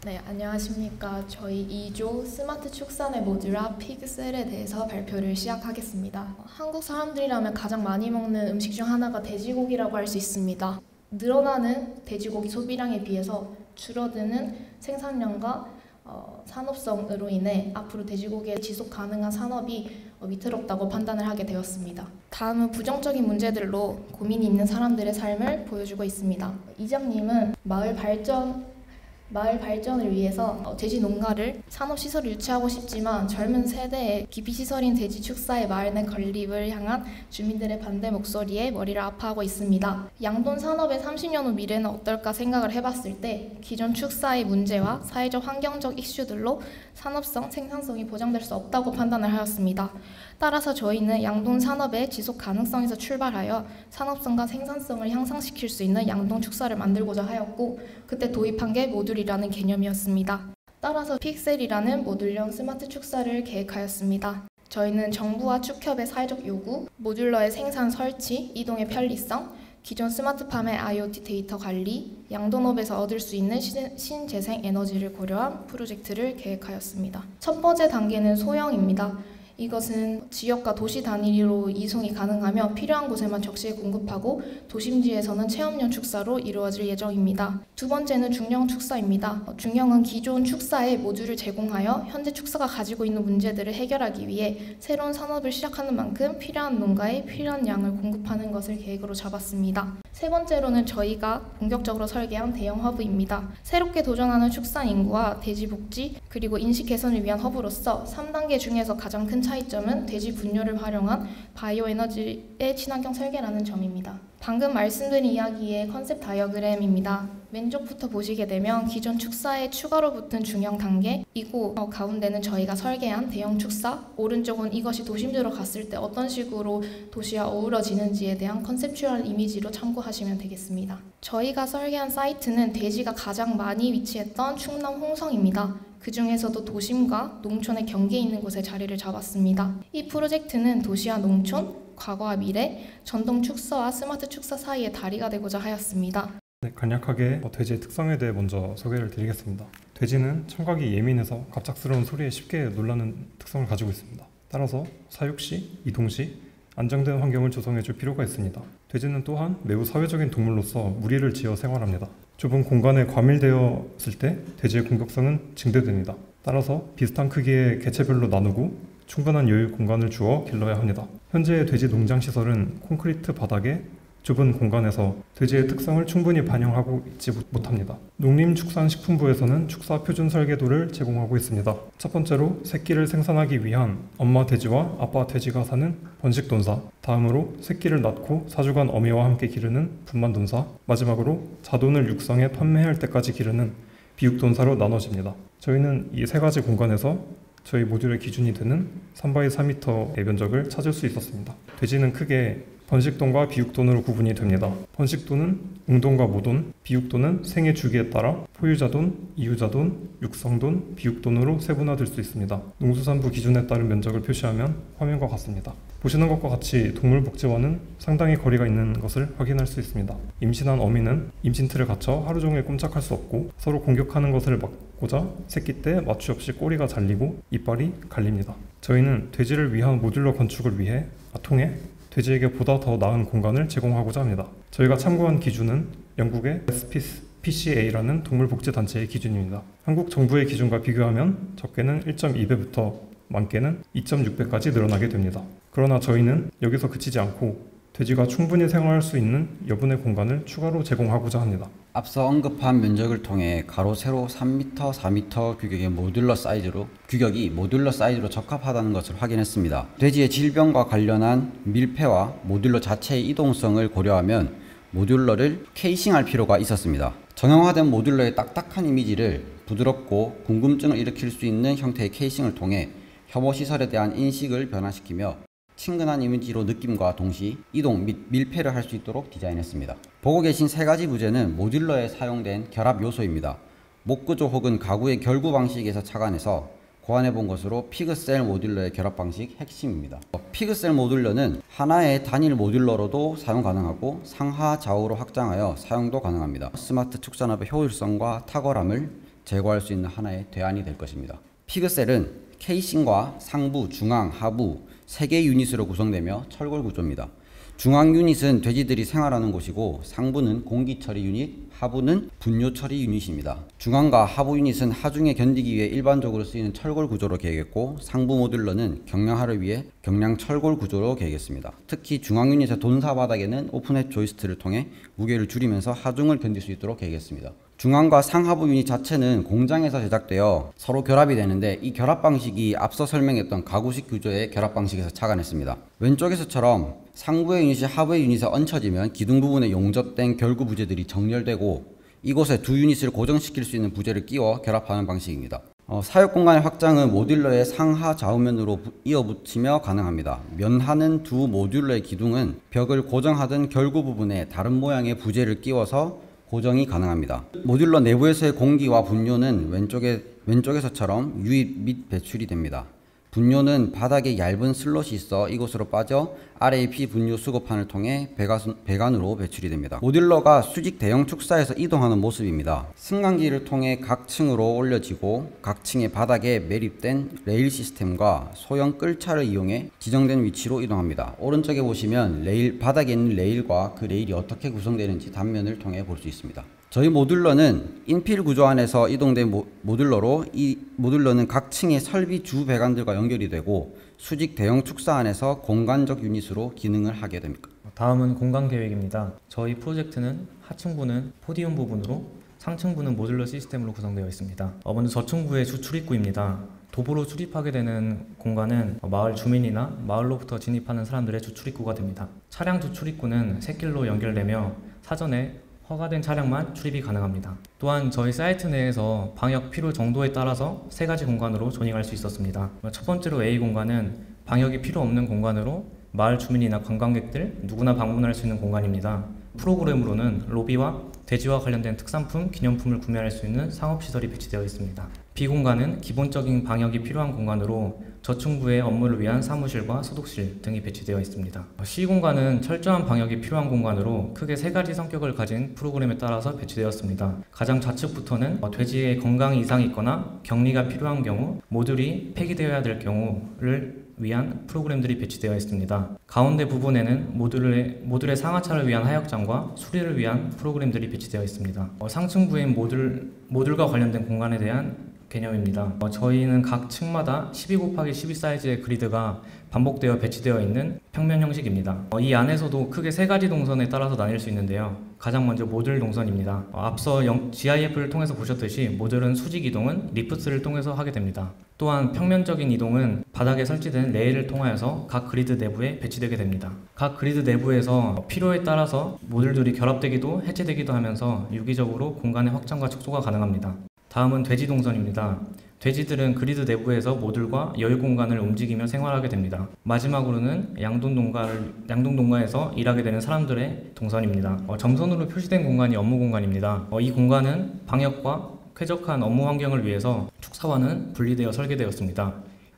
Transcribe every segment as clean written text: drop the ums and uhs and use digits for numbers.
네, 안녕하십니까. 저희 2조 스마트 축산의 모듈화 피그셀에 대해서 발표를 시작하겠습니다. 한국 사람들이라면 가장 많이 먹는 음식 중 하나가 돼지고기라고 할 수 있습니다. 늘어나는 돼지고기 소비량에 비해서 줄어드는 생산량과 산업성으로 인해 앞으로 돼지고기의 지속 가능한 산업이 위태롭다고 판단을 하게 되었습니다. 다음은 부정적인 문제들로 고민이 있는 사람들의 삶을 보여주고 있습니다. 이장님은 마을 발전을 위해서 돼지 농가를 산업시설을 유치하고 싶지만 젊은 세대의 기피시설인 돼지 축사의 마을 내 건립을 향한 주민들의 반대 목소리에 머리를 아파하고 있습니다. 양돈 산업의 30년 후 미래는 어떨까 생각을 해봤을 때 기존 축사의 문제와 사회적 환경적 이슈들로 산업성, 생산성이 보장될 수 없다고 판단을 하였습니다. 따라서 저희는 양돈 산업의 지속 가능성에서 출발하여 산업성과 생산성을 향상시킬 수 있는 양돈 축사를 만들고자 하였고 그때 도입한 게 모듈이라는 개념이었습니다. 따라서 픽셀이라는 모듈형 스마트 축사를 계획하였습니다. 저희는 정부와 축협의 사회적 요구, 모듈러의 생산 설치, 이동의 편리성, 기존 스마트팜의 IoT 데이터 관리, 양돈업에서 얻을 수 있는 신재생 에너지를 고려한 프로젝트를 계획하였습니다. 첫 번째 단계는 소형입니다. 이것은 지역과 도시 단위로 이송이 가능하며 필요한 곳에만 적시에 공급하고 도심지에서는 체험형 축사로 이루어질 예정입니다. 두 번째는 중형 축사입니다. 중형은 기존 축사에 모듈을 제공하여 현재 축사가 가지고 있는 문제들을 해결하기 위해 새로운 산업을 시작하는 만큼 필요한 농가에 필요한 양을 공급하는 것을 계획으로 잡았습니다. 세 번째로는 저희가 본격적으로 설계한 대형 허브입니다. 새롭게 도전하는 축산 인구와 돼지 복지 그리고 인식 개선을 위한 허브로서 3단계 중에서 가장 큰 차이점은 돼지 분뇨를 활용한 바이오 에너지의 친환경 설계라는 점입니다. 방금 말씀드린 이야기의 컨셉 다이어그램입니다. 왼쪽부터 보시게 되면 기존 축사에 추가로 붙은 중형 단계이고 가운데는 저희가 설계한 대형 축사, 오른쪽은 이것이 도심지로 갔을 때 어떤 식으로 도시와 어우러지는지에 대한 컨셉추얼 이미지로 참고하시면 되겠습니다. 저희가 설계한 사이트는 돼지가 가장 많이 위치했던 충남 홍성입니다. 그 중에서도 도심과 농촌의 경계에 있는 곳에 자리를 잡았습니다. 이 프로젝트는 도시와 농촌, 과거와 미래, 전통 축사와 스마트 축사 사이의 다리가 되고자 하였습니다. 네, 간략하게 돼지의 특성에 대해 먼저 소개를 드리겠습니다. 돼지는 청각이 예민해서 갑작스러운 소리에 쉽게 놀라는 특성을 가지고 있습니다. 따라서 사육 시, 이동 시 안정된 환경을 조성해 줄 필요가 있습니다. 돼지는 또한 매우 사회적인 동물로서 무리를 지어 생활합니다. 좁은 공간에 과밀되었을 때 돼지의 공격성은 증대됩니다. 따라서 비슷한 크기의 개체별로 나누고 충분한 여유 공간을 주어 길러야 합니다. 현재의 돼지 농장 시설은 콘크리트 바닥에 좁은 공간에서 돼지의 특성을 충분히 반영하고 있지 못합니다. 농림축산식품부에서는 축사 표준 설계도를 제공하고 있습니다. 첫 번째로 새끼를 생산하기 위한 엄마 돼지와 아빠 돼지가 사는 번식돈사, 다음으로 새끼를 낳고 4주간 어미와 함께 기르는 분만돈사, 마지막으로 자돈을 육성해 판매할 때까지 기르는 비육돈사로 나눠집니다. 저희는 이 세 가지 공간에서 저희 모듈의 기준이 되는 3x4m의 면적을 찾을 수 있었습니다. 돼지는 크게 번식돈과 비육돈으로 구분이 됩니다. 번식돈은 웅돈과 모돈, 비육돈은 생애 주기에 따라 포유자돈, 이유자돈, 육성돈, 비육돈으로 세분화될 수 있습니다. 농수산부 기준에 따른 면적을 표시하면 화면과 같습니다. 보시는 것과 같이 동물복지와는 상당히 거리가 있는 것을 확인할 수 있습니다. 임신한 어미는 임신틀에 갇혀 하루 종일 꼼짝할 수 없고 서로 공격하는 것을 막고자 새끼 때 마취 없이 꼬리가 잘리고 이빨이 갈립니다. 저희는 돼지를 위한 모듈러 건축을 위해 통해 돼지에게 보다 더 나은 공간을 제공하고자 합니다. 저희가 참고한 기준은 영국의 SPCA라는 동물복지단체의 기준입니다. 한국 정부의 기준과 비교하면 적게는 1.2배부터 많게는 2.6배까지 늘어나게 됩니다. 그러나 저희는 여기서 그치지 않고 돼지가 충분히 생활할 수 있는 여분의 공간을 추가로 제공하고자 합니다. 앞서 언급한 면적을 통해 가로 세로 3m, 4m 규격의 규격이 모듈러 사이즈로 적합하다는 것을 확인했습니다. 돼지의 질병과 관련한 밀폐와 모듈러 자체의 이동성을 고려하면 모듈러를 케이싱할 필요가 있었습니다. 정형화된 모듈러의 딱딱한 이미지를 부드럽고 궁금증을 일으킬 수 있는 형태의 케이싱을 통해 혐오 시설에 대한 인식을 변화시키며 친근한 이미지로 느낌과 동시 이동 및 밀폐를 할 수 있도록 디자인했습니다. 보고 계신 세 가지 부재는 모듈러에 사용된 결합 요소입니다. 목구조 혹은 가구의 결구 방식에서 착안해서 고안해 본 것으로 피그셀 모듈러의 결합 방식 핵심입니다. 피그셀 모듈러는 하나의 단일 모듈러로도 사용 가능하고 상하 좌우로 확장하여 사용도 가능합니다. 스마트 축산업의 효율성과 탁월함을 제거할 수 있는 하나의 대안이 될 것입니다. 피그셀은 케이싱과 상부, 중앙, 하부 3개의 유닛으로 구성되며 철골 구조입니다. 중앙 유닛은 돼지들이 생활하는 곳이고 상부는 공기 처리 유닛, 하부는 분뇨 처리 유닛입니다. 중앙과 하부 유닛은 하중에 견디기 위해 일반적으로 쓰이는 철골 구조로 계획했고 상부 모듈러는 경량화를 위해 경량 철골 구조로 계획했습니다. 특히 중앙 유닛의 돈사 바닥에는 오픈햇 조이스트를 통해 무게를 줄이면서 하중을 견딜 수 있도록 계획했습니다. 중앙과 상하부 유닛 자체는 공장에서 제작되어 서로 결합이 되는데 이 결합 방식이 앞서 설명했던 가구식 구조의 결합 방식에서 착안했습니다. 왼쪽에서처럼 상부의 유닛이 하부의 유닛에 얹혀지면 기둥 부분에 용접된 결구 부재들이 정렬되고 이곳에 두 유닛을 고정시킬 수 있는 부재를 끼워 결합하는 방식입니다. 사육 공간의 확장은 모듈러의 상하 좌우면으로 이어붙이며 가능합니다. 면하는 두 모듈러의 기둥은 벽을 고정하던 결구 부분에 다른 모양의 부재를 끼워서 고정이 가능합니다. 모듈러 내부에서의 공기와 분뇨는 왼쪽에서처럼 유입 및 배출이 됩니다. 분뇨는 바닥에 얇은 슬롯이 있어 이곳으로 빠져 아래의 비분뇨 수거판을 통해 배관으로 배출이 됩니다. 모듈러가 수직 대형 축사에서 이동하는 모습입니다. 승강기를 통해 각 층으로 올려지고 각 층의 바닥에 매립된 레일 시스템과 소형 끌차를 이용해 지정된 위치로 이동합니다. 오른쪽에 보시면 바닥에 있는 레일과 그 레일이 어떻게 구성되는지 단면을 통해 볼 수 있습니다. 저희 모듈러는 인필 구조 안에서 이동된 모듈러로 이 모듈러는 각 층의 설비 주 배관들과 연결이 되고 수직 대형 축사 안에서 공간적 유닛으로 기능을 하게 됩니다. 다음은 공간 계획입니다. 저희 프로젝트는 하층부는 포디움 부분으로 상층부는 모듈러 시스템으로 구성되어 있습니다. 먼저 저층부의 주 출입구입니다. 도보로 출입하게 되는 공간은 마을 주민이나 마을로부터 진입하는 사람들의 주 출입구가 됩니다. 차량 주 출입구는 샛길로 연결되며 사전에 허가된 차량만 출입이 가능합니다. 또한 저희 사이트 내에서 방역 필요 정도에 따라서 3가지 공간으로 조닝할 수 있었습니다. 첫 번째로 A 공간은 방역이 필요 없는 공간으로 마을 주민이나 관광객들 누구나 방문할 수 있는 공간입니다. 프로그램으로는 로비와 돼지와 관련된 특산품, 기념품을 구매할 수 있는 상업시설이 배치되어 있습니다. B 공간은 기본적인 방역이 필요한 공간으로 저층부의 업무를 위한 사무실과 소독실 등이 배치되어 있습니다. C 공간은 철저한 방역이 필요한 공간으로 크게 3가지 성격을 가진 프로그램에 따라서 배치되었습니다. 가장 좌측부터는 돼지의 건강 이상이 있거나 격리가 필요한 경우, 모듈이 폐기되어야 될 경우를 위한 프로그램들이 배치되어 있습니다. 가운데 부분에는 모듈의 상하차를 위한 하역장과 수리를 위한 프로그램들이 배치되어 있습니다. 상층부인 모듈과 관련된 공간에 대한 개념입니다. 저희는 각 층마다 12×12 사이즈의 그리드가 반복되어 배치되어 있는 평면 형식입니다. 이 안에서도 크게 3가지 동선에 따라서 나뉠 수 있는데요. 가장 먼저 모듈 동선입니다. 앞서 GIF를 통해서 보셨듯이 모듈은 수직 이동은 리프트를 통해서 하게 됩니다. 또한 평면적인 이동은 바닥에 설치된 레일을 통하여서 각 그리드 내부에 배치되게 됩니다. 각 그리드 내부에서 필요에 따라서 모듈들이 결합되기도 해체되기도 하면서 유기적으로 공간의 확장과 축소가 가능합니다. 다음은 돼지 동선입니다. 돼지들은 그리드 내부에서 모듈과 여유 공간을 움직이며 생활하게 됩니다. 마지막으로는 양돈 농가에서 일하게 되는 사람들의 동선입니다. 점선으로 표시된 공간이 업무 공간입니다. 이 공간은 방역과 쾌적한 업무 환경을 위해서 축사와는 분리되어 설계되었습니다.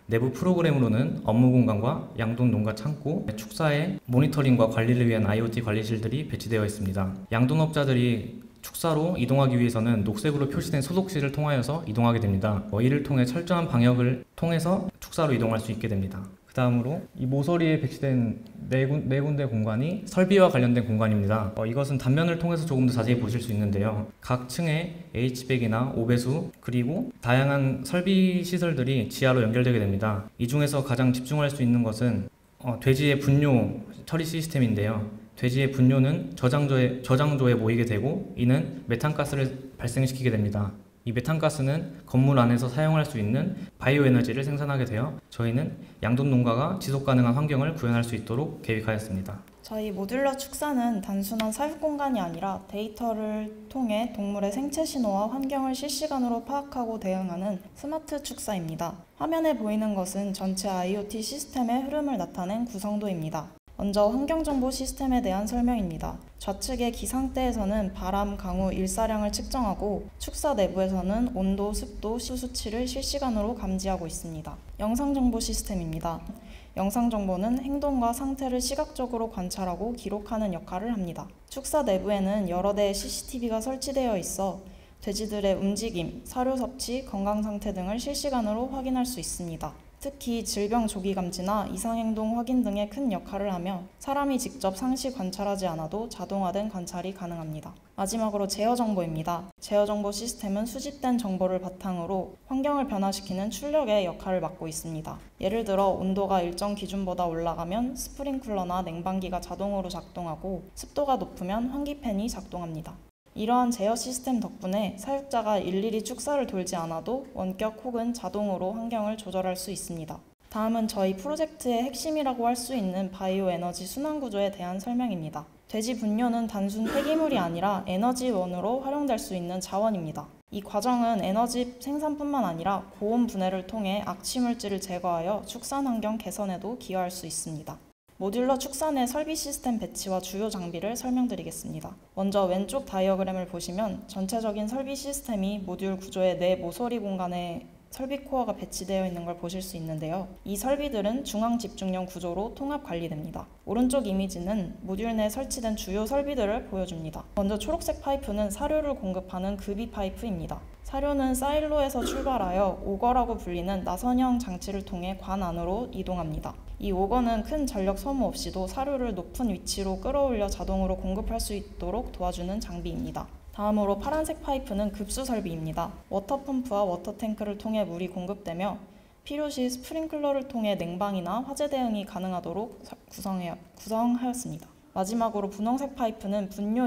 내부 프로그램으로는 업무 공간과 양돈 농가 창고, 축사의 모니터링과 관리를 위한 IoT 관리실들이 배치되어 있습니다. 양돈업자들이 축사로 이동하기 위해서는 녹색으로 표시된 소독실을 통하여서 이동하게 됩니다. 이를 통해 철저한 방역을 통해서 축사로 이동할 수 있게 됩니다. 그 다음으로 이 모서리에 배치된 네 군데 공간이 설비와 관련된 공간입니다. 이것은 단면을 통해서 조금 더 자세히 보실 수 있는데요. 각 층에 H백이나 오배수 그리고 다양한 설비 시설들이 지하로 연결되게 됩니다. 이 중에서 가장 집중할 수 있는 것은 돼지의 분뇨 처리 시스템인데요. 돼지의 분뇨는 저장조에 모이게 되고 이는 메탄가스를 발생시키게 됩니다. 이 메탄가스는 건물 안에서 사용할 수 있는 바이오 에너지를 생산하게 되어 저희는 양돈 농가가 지속 가능한 환경을 구현할 수 있도록 계획하였습니다. 저희 모듈러 축사는 단순한 사육 공간이 아니라 데이터를 통해 동물의 생체 신호와 환경을 실시간으로 파악하고 대응하는 스마트 축사입니다. 화면에 보이는 것은 전체 IoT 시스템의 흐름을 나타낸 구성도입니다. 먼저 환경정보 시스템에 대한 설명입니다. 좌측의 기상대에서는 바람, 강우, 일사량을 측정하고 축사 내부에서는 온도, 습도, 수치를 실시간으로 감지하고 있습니다. 영상정보 시스템입니다. 영상정보는 행동과 상태를 시각적으로 관찰하고 기록하는 역할을 합니다. 축사 내부에는 여러 대의 CCTV가 설치되어 있어 돼지들의 움직임, 사료 섭취, 건강 상태 등을 실시간으로 확인할 수 있습니다. 특히 질병 조기 감지나 이상행동 확인 등의 큰 역할을 하며 사람이 직접 상시 관찰하지 않아도 자동화된 관찰이 가능합니다. 마지막으로 제어 정보입니다. 제어 정보 시스템은 수집된 정보를 바탕으로 환경을 변화시키는 출력의 역할을 맡고 있습니다. 예를 들어 온도가 일정 기준보다 올라가면 스프링클러나 냉방기가 자동으로 작동하고 습도가 높으면 환기팬이 작동합니다. 이러한 제어 시스템 덕분에 사육자가 일일이 축사를 돌지 않아도 원격 혹은 자동으로 환경을 조절할 수 있습니다. 다음은 저희 프로젝트의 핵심이라고 할 수 있는 바이오 에너지 순환 구조에 대한 설명입니다. 돼지 분뇨는 단순 폐기물이 아니라 에너지원으로 활용될 수 있는 자원입니다. 이 과정은 에너지 생산뿐만 아니라 고온 분해를 통해 악취물질을 제거하여 축산 환경 개선에도 기여할 수 있습니다. 모듈러 축산의 설비 시스템 배치와 주요 장비를 설명드리겠습니다. 먼저 왼쪽 다이어그램을 보시면 전체적인 설비 시스템이 모듈 구조의 내 모서리 공간에 설비 코어가 배치되어 있는 걸 보실 수 있는데요. 이 설비들은 중앙 집중형 구조로 통합 관리됩니다. 오른쪽 이미지는 모듈 내 설치된 주요 설비들을 보여줍니다. 먼저 초록색 파이프는 사료를 공급하는 급이 파이프입니다. 사료는 사일로에서 출발하여 오거라고 불리는 나선형 장치를 통해 관 안으로 이동합니다. 이 오거는 큰 전력 소모 없이도 사료를 높은 위치로 끌어올려 자동으로 공급할 수 있도록 도와주는 장비입니다. 다음으로 파란색 파이프는 급수 설비입니다. 워터펌프와 워터탱크를 통해 물이 공급되며 필요시 스프링클러를 통해 냉방이나 화재 대응이 가능하도록 구성하였습니다. 마지막으로 분홍색 파이프는 분뇨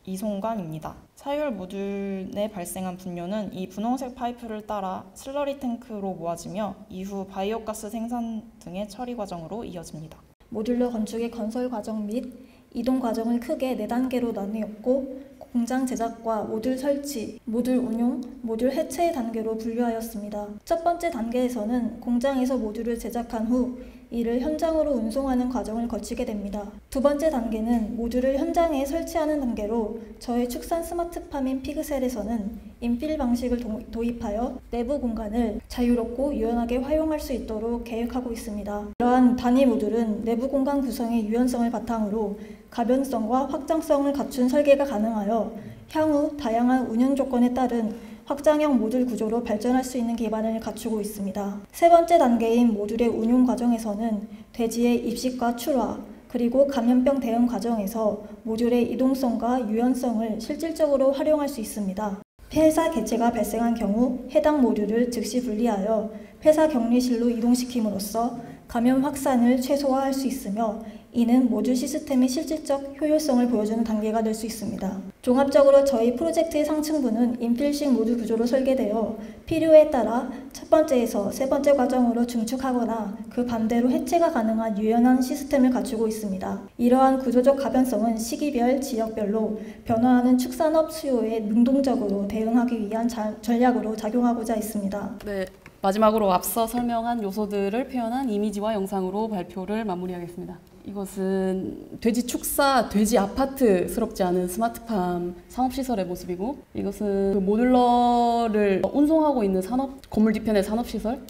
이송관입니다. 사유열 모듈 내 발생한 분뇨는 이 분홍색 파이프를 따라 슬러리 탱크로 모아지며 이후 바이오가스 생산 등의 처리 과정으로 이어집니다. 모듈러 건축의 건설 과정 및 이동 과정을 크게 4단계로 나누었고 공장 제작과 모듈 설치, 모듈 운용, 모듈 해체 단계로 분류하였습니다. 첫 번째 단계에서는 공장에서 모듈을 제작한 후 이를 현장으로 운송하는 과정을 거치게 됩니다. 두 번째 단계는 모듈을 현장에 설치하는 단계로 저희 축산 스마트팜인 피그셀에서는 인필 방식을 도입하여 내부 공간을 자유롭고 유연하게 활용할 수 있도록 계획하고 있습니다. 이러한 단위 모듈은 내부 공간 구성의 유연성을 바탕으로 가변성과 확장성을 갖춘 설계가 가능하여 향후 다양한 운영 조건에 따른 확장형 모듈 구조로 발전할 수 있는 기반을 갖추고 있습니다. 세 번째 단계인 모듈의 운용 과정에서는 돼지의 입식과 출하, 그리고 감염병 대응 과정에서 모듈의 이동성과 유연성을 실질적으로 활용할 수 있습니다. 폐사 개체가 발생한 경우 해당 모듈을 즉시 분리하여 폐사 격리실로 이동시킴으로써 감염 확산을 최소화할 수 있으며 이는 모듈 시스템의 실질적 효율성을 보여주는 단계가 될 수 있습니다. 종합적으로 저희 프로젝트의 상층부는 인필식 모듈 구조로 설계되어 필요에 따라 첫 번째에서 세 번째 과정으로 중축하거나 그 반대로 해체가 가능한 유연한 시스템을 갖추고 있습니다. 이러한 구조적 가변성은 시기별, 지역별로 변화하는 축산업 수요에 능동적으로 대응하기 위한 전략으로 작용하고자 했습니다. 네, 마지막으로 앞서 설명한 요소들을 표현한 이미지와 영상으로 발표를 마무리하겠습니다. 이것은 돼지 축사, 돼지 아파트스럽지 않은 스마트팜 산업시설의 모습이고, 이것은 그 모듈러를 운송하고 있는 건물 뒤편의 산업시설,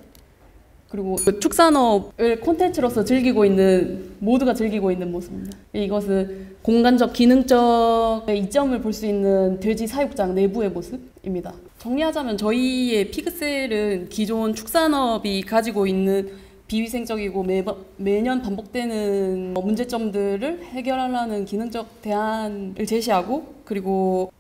그리고 그 축산업을 콘텐츠로서 모두가 즐기고 있는 모습입니다. 이것은 공간적, 기능적 이점을 볼 수 있는 돼지 사육장 내부의 모습입니다. 정리하자면 저희의 피그셀은 기존 축산업이 가지고 있는 비위생적이고 매년 반복되는 문제점들을 해결하려는 기능적 대안을 제시하고, 그리고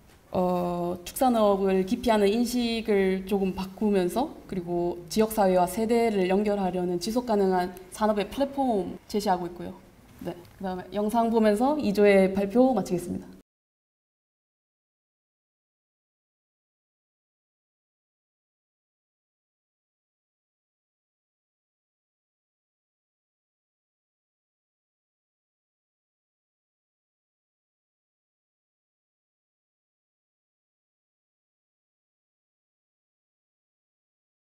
축산업을 기피하는 인식을 조금 바꾸면서, 그리고 지역사회와 세대를 연결하려는 지속가능한 산업의 플랫폼 제시하고 있고요. 네, 그다음에 영상 보면서 2조의 발표 마치겠습니다.